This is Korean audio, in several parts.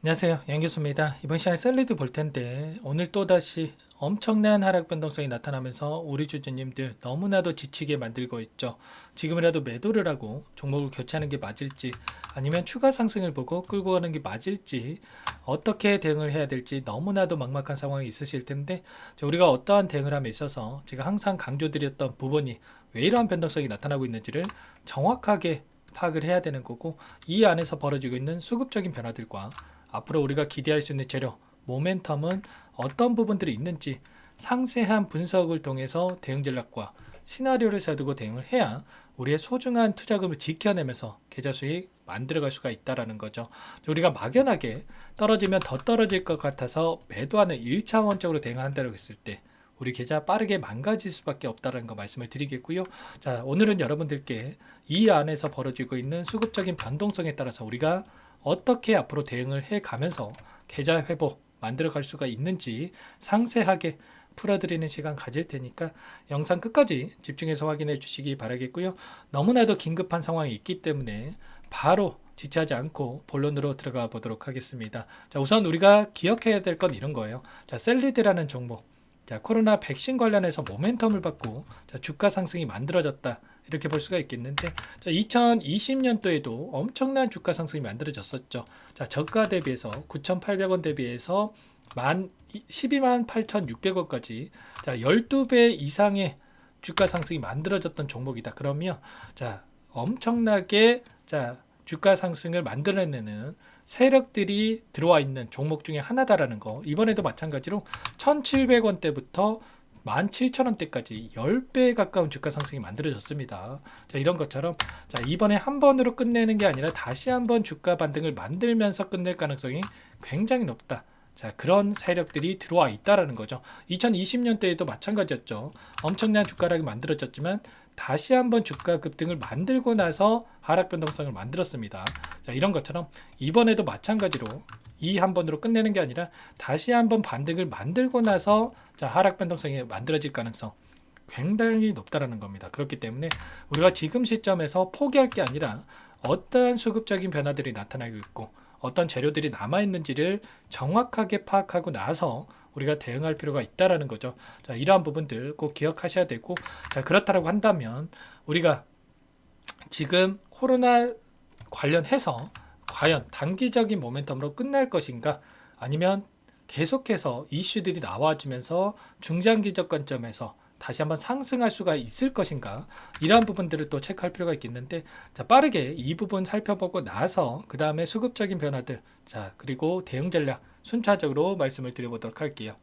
안녕하세요. 양교수입니다. 이번 시간에 셀리드 볼 텐데 오늘 또다시 엄청난 하락 변동성이 나타나면서 우리 주주님들 너무나도 지치게 만들고 있죠. 지금이라도 매도를 하고 종목을 교체하는 게 맞을지 아니면 추가 상승을 보고 끌고 가는 게 맞을지 어떻게 대응을 해야 될지 너무나도 막막한 상황이 있으실 텐데 우리가 어떠한 대응을 함에 있어서 제가 항상 강조드렸던 부분이 왜 이러한 변동성이 나타나고 있는지를 정확하게 파악을 해야 되는 거고 이 안에서 벌어지고 있는 수급적인 변화들과 앞으로 우리가 기대할 수 있는 재료, 모멘텀은 어떤 부분들이 있는지 상세한 분석을 통해서 대응 전략과 시나리오를 세우고 대응을 해야 우리의 소중한 투자금을 지켜내면서 계좌 수익 만들어갈 수가 있다라는 거죠. 우리가 막연하게 떨어지면 더 떨어질 것 같아서 매도하는 1차원적으로 대응을 한다고 했을 때 우리 계좌 빠르게 망가질 수밖에 없다는 거 말씀을 드리겠고요. 자, 오늘은 여러분들께 이 안에서 벌어지고 있는 수급적인 변동성에 따라서 우리가 어떻게 앞으로 대응을 해 가면서 계좌 회복 만들어 갈 수가 있는지 상세하게 풀어드리는 시간 가질 테니까 영상 끝까지 집중해서 확인해 주시기 바라겠고요. 너무나도 긴급한 상황이 있기 때문에 바로 지체하지 않고 본론으로 들어가 보도록 하겠습니다. 자, 우선 우리가 기억해야 될 건 이런 거예요. 자, 셀리드라는 종목. 자, 코로나 백신 관련해서 모멘텀을 받고 자, 주가 상승이 만들어졌다. 이렇게 볼 수가 있겠는데 자, 2020년도에도 엄청난 주가 상승이 만들어졌었죠. 자, 저가 대비해서 9,800원 대비해서 12만 8,600원까지 자, 12배 이상의 주가 상승이 만들어졌던 종목이다. 그러면 자, 엄청나게 자, 주가 상승을 만들어내는 세력들이 들어와 있는 종목 중에 하나다라는 거. 이번에도 마찬가지로 1,700원대부터 17,000원대까지 10배 가까운 주가 상승이 만들어졌습니다. 자, 이런 것처럼 자, 이번에 한 번으로 끝내는 게 아니라 다시 한번 주가 반등을 만들면서 끝낼 가능성이 굉장히 높다. 자, 그런 세력들이 들어와 있다라는 거죠. 2020년대에도 마찬가지였죠. 엄청난 주가락이 만들어졌지만 다시 한번 주가 급등을 만들고 나서 하락 변동성을 만들었습니다. 자, 이런 것처럼 이번에도 마찬가지로 이 한 번으로 끝내는 게 아니라 다시 한번 반등을 만들고 나서 자, 하락 변동성이 만들어질 가능성 굉장히 높다라는 겁니다. 그렇기 때문에 우리가 지금 시점에서 포기할 게 아니라 어떠한 수급적인 변화들이 나타나고 있고 어떤 재료들이 남아있는지를 정확하게 파악하고 나서 우리가 대응할 필요가 있다라는 거죠. 자, 이러한 부분들 꼭 기억하셔야 되고, 자, 그렇다고 한다면 우리가 지금 코로나 관련해서 과연 단기적인 모멘텀으로 끝날 것인가 아니면 계속해서 이슈들이 나와지면서 중장기적 관점에서 다시 한번 상승할 수가 있을 것인가 이러한 부분들을 또 체크할 필요가 있겠는데 자, 빠르게 이 부분 살펴보고 나서 그 다음에 수급적인 변화들 자 그리고 대응 전략 순차적으로 말씀을 드려보도록 할게요.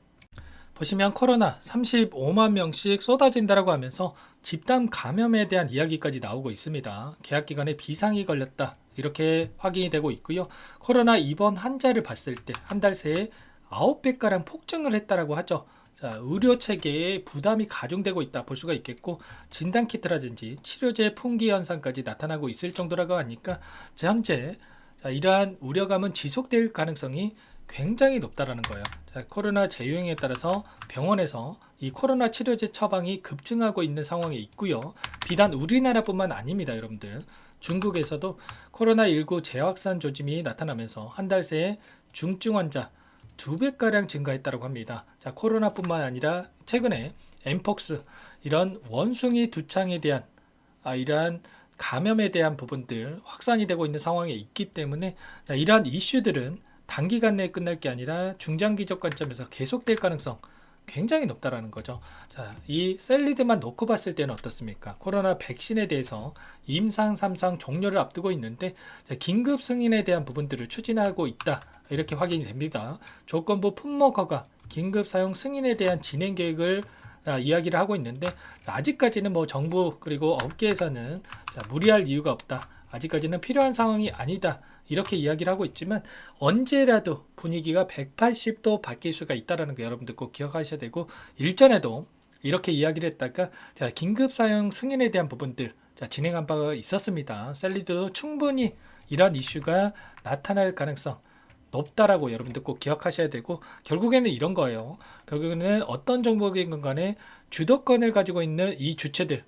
보시면 코로나 35만 명씩 쏟아진다라고 하면서 집단 감염에 대한 이야기까지 나오고 있습니다. 계약 기간에 비상이 걸렸다. 이렇게 확인이 되고 있고요. 코로나 입원 환자를 봤을 때 한 달 새에 9배가량 폭증을 했다라고 하죠. 자, 의료 체계에 부담이 가중되고 있다 볼 수가 있겠고 진단 키트라든지 치료제 품귀 현상까지 나타나고 있을 정도라고 하니까 현재 자, 이러한 우려감은 지속될 가능성이 굉장히 높다라는 거예요. 자, 코로나 재유행에 따라서 병원에서 이 코로나 치료제 처방이 급증하고 있는 상황에 있고요. 비단 우리나라뿐만 아닙니다, 여러분들. 중국에서도 코로나19 재확산 조짐이 나타나면서 한 달 새에 중증 환자 2배가량 증가했다고 합니다. 자, 코로나뿐만 아니라 최근에 엠폭스 이런 원숭이 두창에 대한 이러한 감염에 대한 부분들 확산이 되고 있는 상황에 있기 때문에 자, 이러한 이슈들은 단기간 내에 끝날 게 아니라 중장기적 관점에서 계속될 가능성 굉장히 높다라는 거죠. 자, 이 셀리드만 놓고 봤을 때는 어떻습니까? 코로나 백신에 대해서 임상 3상 종료를 앞두고 있는데 자, 긴급 승인에 대한 부분들을 추진하고 있다. 이렇게 확인이 됩니다. 조건부 품목 허가, 긴급 사용 승인에 대한 진행 계획을 이야기를 하고 있는데 아직까지는 뭐 정부 그리고 업계에서는 무리할 이유가 없다. 아직까지는 필요한 상황이 아니다. 이렇게 이야기를 하고 있지만 언제라도 분위기가 180도 바뀔 수가 있다는 거 여러분들 꼭 기억하셔야 되고 일전에도 이렇게 이야기를 했다가 자, 긴급 사용 승인에 대한 부분들 자, 진행한 바가 있었습니다. 셀리도 충분히 이런 이슈가 나타날 가능성 높다라고 여러분들 꼭 기억하셔야 되고 결국에는 이런 거예요. 결국에는 어떤 종목인 간에 주도권을 가지고 있는 이 주체들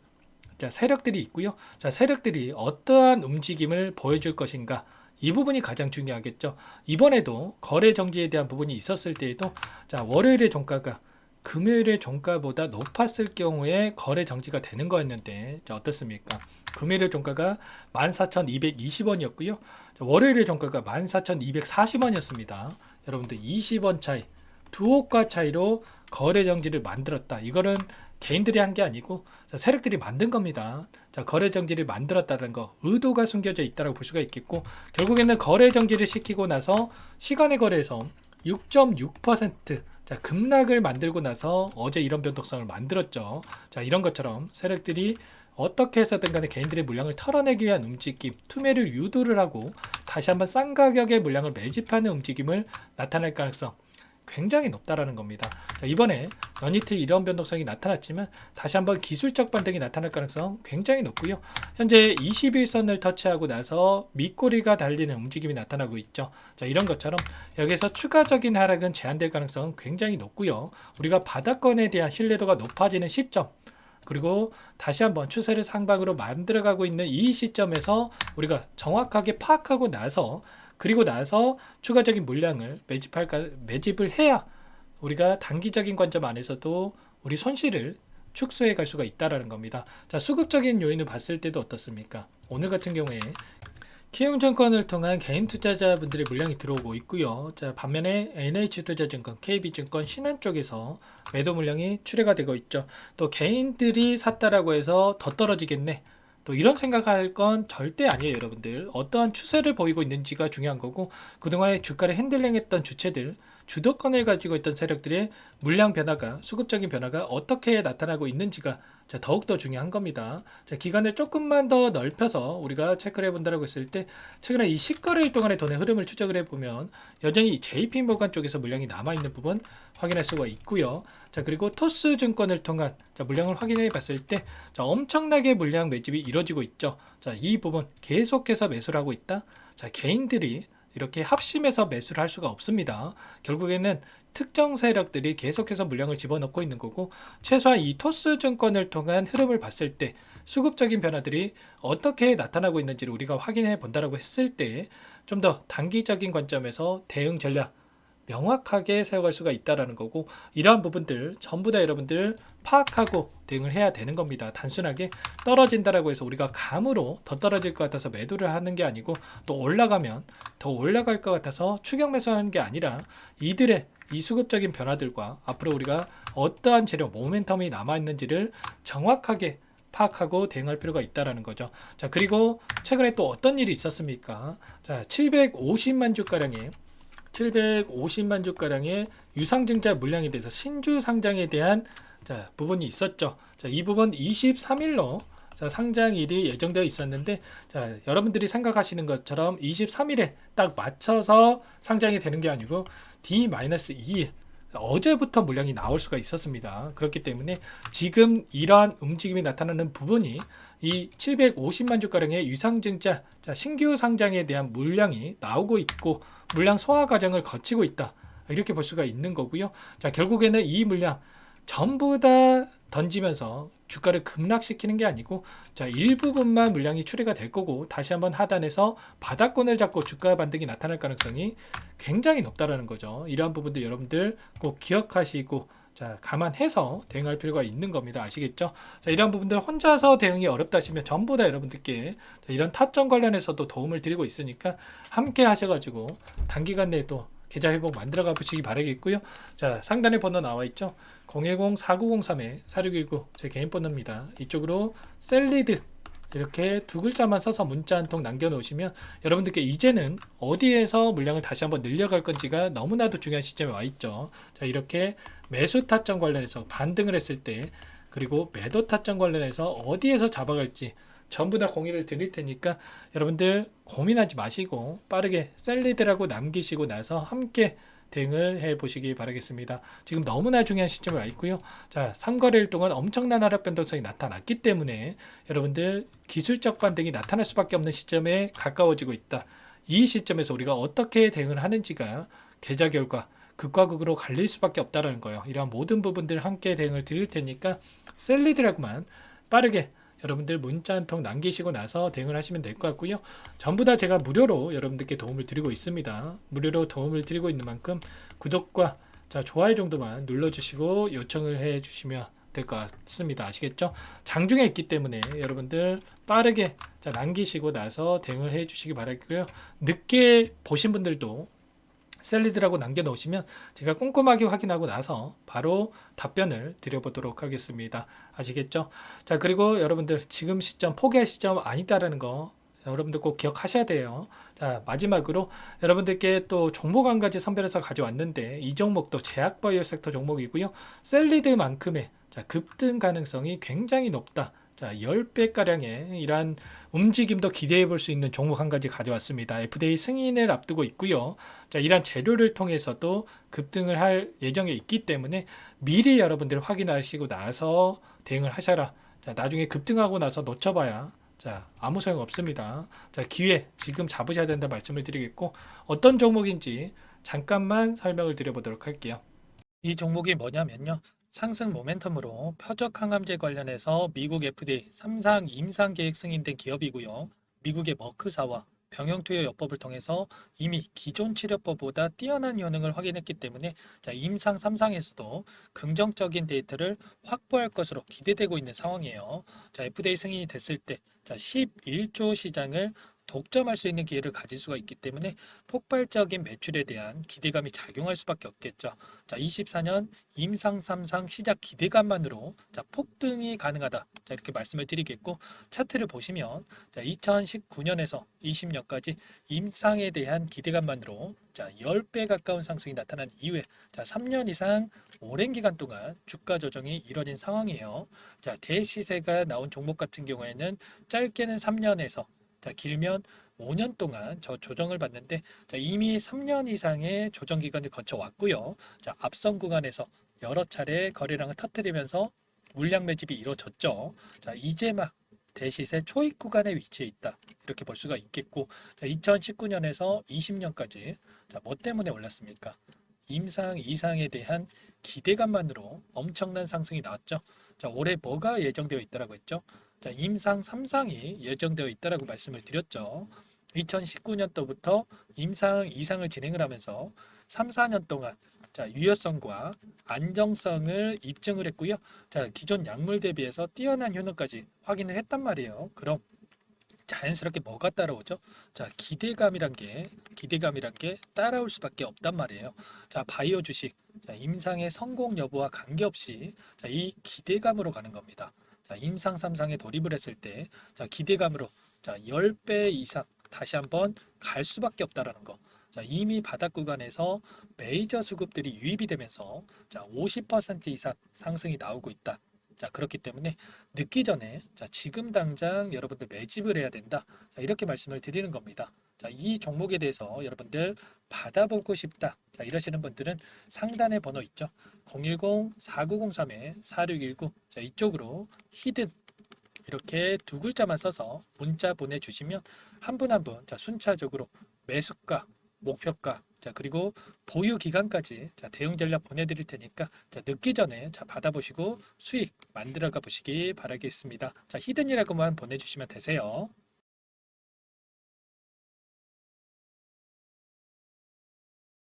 자, 세력들이 있고요. 자, 세력들이 어떠한 움직임을 보여줄 것인가 이 부분이 가장 중요하겠죠. 이번에도 거래 정지에 대한 부분이 있었을 때에도 자, 월요일의 종가가 금요일의 종가보다 높았을 경우에 거래 정지가 되는 거였는데 자, 어떻습니까? 금요일의 종가가 14,220원이었고요. 월요일의 종가가 14,240원이었습니다. 여러분들 20원 차이, 두 호가 차이로 거래 정지를 만들었다. 이거는 개인들이 한 게 아니고 자, 세력들이 만든 겁니다. 자, 거래 정지를 만들었다는 거 의도가 숨겨져 있다고 볼 수가 있겠고 결국에는 거래 정지를 시키고 나서 시간의 거래에서 6.6% 자, 급락을 만들고 나서 어제 이런 변동성을 만들었죠. 자, 이런 것처럼 세력들이 어떻게 해서든 간에 개인들의 물량을 털어내기 위한 움직임, 투매를 유도를 하고 다시 한번 싼 가격의 물량을 매집하는 움직임을 나타낼 가능성 굉장히 높다라는 겁니다. 자, 이번에 연이틀 이런 변동성이 나타났지만 다시 한번 기술적 반등이 나타날 가능성 굉장히 높고요. 현재 21선을 터치하고 나서 밑꼬리가 달리는 움직임이 나타나고 있죠. 자, 이런 것처럼 여기서 추가적인 하락은 제한될 가능성 굉장히 높고요. 우리가 바닥권에 대한 신뢰도가 높아지는 시점 그리고 다시 한번 추세를 상방으로 만들어가고 있는 이 시점에서 우리가 정확하게 파악하고 나서 그리고 나서 추가적인 물량을 매집을 해야 우리가 단기적인 관점 안에서도 우리 손실을 축소해 갈 수가 있다라는 겁니다. 자, 수급적인 요인을 봤을 때도 어떻습니까? 오늘 같은 경우에 키움증권을 통한 개인 투자자분들의 물량이 들어오고 있고요. 자, 반면에 NH투자증권, KB증권, 신한 쪽에서 매도 물량이 출회가 되고 있죠. 또 개인들이 샀다라고 해서 더 떨어지겠네. 또 이런 생각할 건 절대 아니에요, 여러분들. 어떠한 추세를 보이고 있는지가 중요한 거고 그동안에 주가를 핸들링했던 주체들, 주도권을 가지고 있던 세력들의 물량 변화가, 수급적인 변화가 어떻게 나타나고 있는지가 자, 더욱더 중요한 겁니다. 자, 기간을 조금만 더 넓혀서 우리가 체크를 해본다고 했을 때 최근에 이 10거래일 동안의 돈의 흐름을 추적을 해보면 여전히 JP모간 쪽에서 물량이 남아있는 부분 확인할 수가 있고요. 자, 그리고 토스증권을 통한 자, 물량을 확인해 봤을 때 자, 엄청나게 물량 매집이 이루어지고 있죠. 자, 이 부분 계속해서 매수를 하고 있다. 자, 개인들이 이렇게 합심해서 매수를 할 수가 없습니다. 결국에는 특정 세력들이 계속해서 물량을 집어넣고 있는 거고 최소한 이 토스증권을 통한 흐름을 봤을 때 수급적인 변화들이 어떻게 나타나고 있는지를 우리가 확인해 본다라고 했을 때 좀 더 단기적인 관점에서 대응 전략 명확하게 세워갈 수가 있다라는 거고 이러한 부분들 전부 다 여러분들 파악하고 대응을 해야 되는 겁니다. 단순하게 떨어진다라고 해서 우리가 감으로 더 떨어질 것 같아서 매도를 하는 게 아니고 또 올라가면 더 올라갈 것 같아서 추격 매수하는 게 아니라 이들의 이 수급적인 변화들과 앞으로 우리가 어떠한 재료 모멘텀이 남아있는지를 정확하게 파악하고 대응할 필요가 있다라는 거죠. 자, 그리고 최근에 또 어떤 일이 있었습니까? 자, 750만 주가량의 유상증자 물량에 대해서 신주 상장에 대한 자, 부분이 있었죠. 자, 이 부분 23일로 자, 상장일이 예정되어 있었는데 자, 여러분들이 생각하시는 것처럼 23일에 딱 맞춰서 상장이 되는 게 아니고 D-2일 어제부터 물량이 나올 수가 있었습니다. 그렇기 때문에 지금 이러한 움직임이 나타나는 부분이 이 750만 주가량의 유상증자 자, 신규 상장에 대한 물량이 나오고 있고 물량 소화 과정을 거치고 있다. 이렇게 볼 수가 있는 거고요. 자, 결국에는 이 물량 전부 다 던지면서 주가를 급락시키는 게 아니고 자, 일부분만 물량이 출회가 될 거고 다시 한번 하단에서 바닥권을 잡고 주가 반등이 나타날 가능성이 굉장히 높다라는 거죠. 이러한 부분들 여러분들 꼭 기억하시고 자, 감안해서 대응할 필요가 있는 겁니다. 아시겠죠? 자, 이러한 부분들 혼자서 대응이 어렵다 하시면 전부 다 여러분들께 자, 이런 타점 관련해서도 도움을 드리고 있으니까 함께 하셔가지고 단기간 내에 또 계좌 회복 만들어가 보시기 바라겠고요. 자, 상단에 번호 나와 있죠. 010-4903-4619 제 개인 번호입니다. 이쪽으로 셀리드 이렇게 두 글자만 써서 문자 한 통 남겨놓으시면 여러분들께 이제는 어디에서 물량을 다시 한번 늘려갈 건지가 너무나도 중요한 시점에 와 있죠. 자, 이렇게 매수 타점 관련해서 반등을 했을 때 그리고 매도 타점 관련해서 어디에서 잡아갈지 전부 다 공유를 드릴 테니까 여러분들 고민하지 마시고 빠르게 셀리드라고 남기시고 나서 함께 대응을 해 보시기 바라겠습니다. 지금 너무나 중요한 시점에 와 있고요. 자, 3거래일 동안 엄청난 하락 변동성이 나타났기 때문에 여러분들 기술적 반등이 나타날 수밖에 없는 시점에 가까워지고 있다. 이 시점에서 우리가 어떻게 대응을 하는지가 계좌 결과 극과 극으로 갈릴 수밖에 없다는 거예요. 이러한 모든 부분들 함께 대응을 드릴 테니까 셀리드라고만 빠르게 여러분들 문자 한 통 남기시고 나서 대응을 하시면 될 것 같고요. 전부 다 제가 무료로 여러분들께 도움을 드리고 있습니다. 무료로 도움을 드리고 있는 만큼 구독과 좋아요 정도만 눌러주시고 요청을 해주시면 될 것 같습니다. 아시겠죠? 장중에 있기 때문에 여러분들 빠르게 남기시고 나서 대응을 해주시기 바라고요. 늦게 보신 분들도 셀리드라고 남겨놓으시면 제가 꼼꼼하게 확인하고 나서 바로 답변을 드려보도록 하겠습니다. 아시겠죠? 자, 그리고 여러분들 지금 시점 포기할 시점 아니다라는 거 여러분들 꼭 기억하셔야 돼요. 자, 마지막으로 여러분들께 또 종목 한 가지 선별해서 가져왔는데 이 종목도 제약바이오 섹터 종목이고요. 셀리드만큼의 급등 가능성이 굉장히 높다. 10배가량의 이러한 움직임도 기대해 볼 수 있는 종목 한 가지 가져왔습니다. FDA 승인을 앞두고 있고요. 이러한 재료를 통해서도 급등을 할 예정에 있기 때문에 미리 여러분들 확인하시고 나서 대응을 하셔라. 나중에 급등하고 나서 놓쳐봐야 아무 소용 없습니다. 기회 지금 잡으셔야 된다 말씀을 드리겠고, 어떤 종목인지 잠깐만 설명을 드려보도록 할게요. 이 종목이 뭐냐면요. 상승 모멘텀으로 표적 항암제 관련해서 미국 FDA 3상 임상 계획 승인된 기업이고요. 미국의 머크사와 병용투여요법을 통해서 이미 기존 치료법보다 뛰어난 효능을 확인했기 때문에 임상 3상에서도 긍정적인 데이터를 확보할 것으로 기대되고 있는 상황이에요. FDA 승인이 됐을 때 11조 시장을 독점할 수 있는 기회를 가질 수가 있기 때문에 폭발적인 매출에 대한 기대감이 작용할 수밖에 없겠죠. 24년 임상 3상 시작 기대감만으로 폭등이 가능하다. 이렇게 말씀을 드리겠고, 차트를 보시면 2019년에서 20년까지 임상에 대한 기대감만으로 10배 가까운 상승이 나타난 이후에 3년 이상 오랜 기간 동안 주가 조정이 이뤄진 상황이에요. 대시세가 나온 종목 같은 경우에는 짧게는 3년에서 길면 5년 동안 저 조정을 받는데 이미 3년 이상의 조정 기간을 거쳐왔고요. 앞선 구간에서 여러 차례 거래량을 터뜨리면서 물량 매집이 이루어졌죠. 이제 막 대시세 초입 구간에 위치해 있다. 이렇게 볼 수가 있겠고, 2019년에서 20년까지 뭐 때문에 올랐습니까? 임상 이상에 대한 기대감만으로 엄청난 상승이 나왔죠. 올해 뭐가 예정되어 있다라고 했죠? 임상 3상이 예정되어 있다라고 말씀을 드렸죠. 2019년도부터 임상 2상을 진행을 하면서 3, 4년 동안 유효성과 안정성을 입증을 했고요. 기존 약물 대비해서 뛰어난 효능까지 확인을 했단 말이에요. 그럼 자연스럽게 뭐가 따라오죠? 기대감이란 게 따라올 수밖에 없단 말이에요. 바이오 주식, 임상의 성공 여부와 관계없이 이 기대감으로 가는 겁니다. 임상 3상에 돌입을 했을 때 기대감으로 10배 이상 다시 한번 갈 수밖에 없다라는 거. 이미 바닥 구간에서 메이저 수급들이 유입이 되면서 50% 이상 상승이 나오고 있다. 그렇기 때문에 늦기 전에 지금 당장 여러분들 매집을 해야 된다. 이렇게 말씀을 드리는 겁니다. 이 종목에 대해서 여러분들 받아보고 싶다. 이러시는 분들은 상단에 번호 있죠. 010-4903-4619 이쪽으로 히든 이렇게 두 글자만 써서 문자 보내주시면 한 분 한 분 순차적으로 매수가, 목표가, 그리고 보유 기간까지 대응 전략 보내드릴 테니까 늦기 전에 받아보시고 수익 만들어가 보시기 바라겠습니다. 히든이라고만 보내주시면 되세요.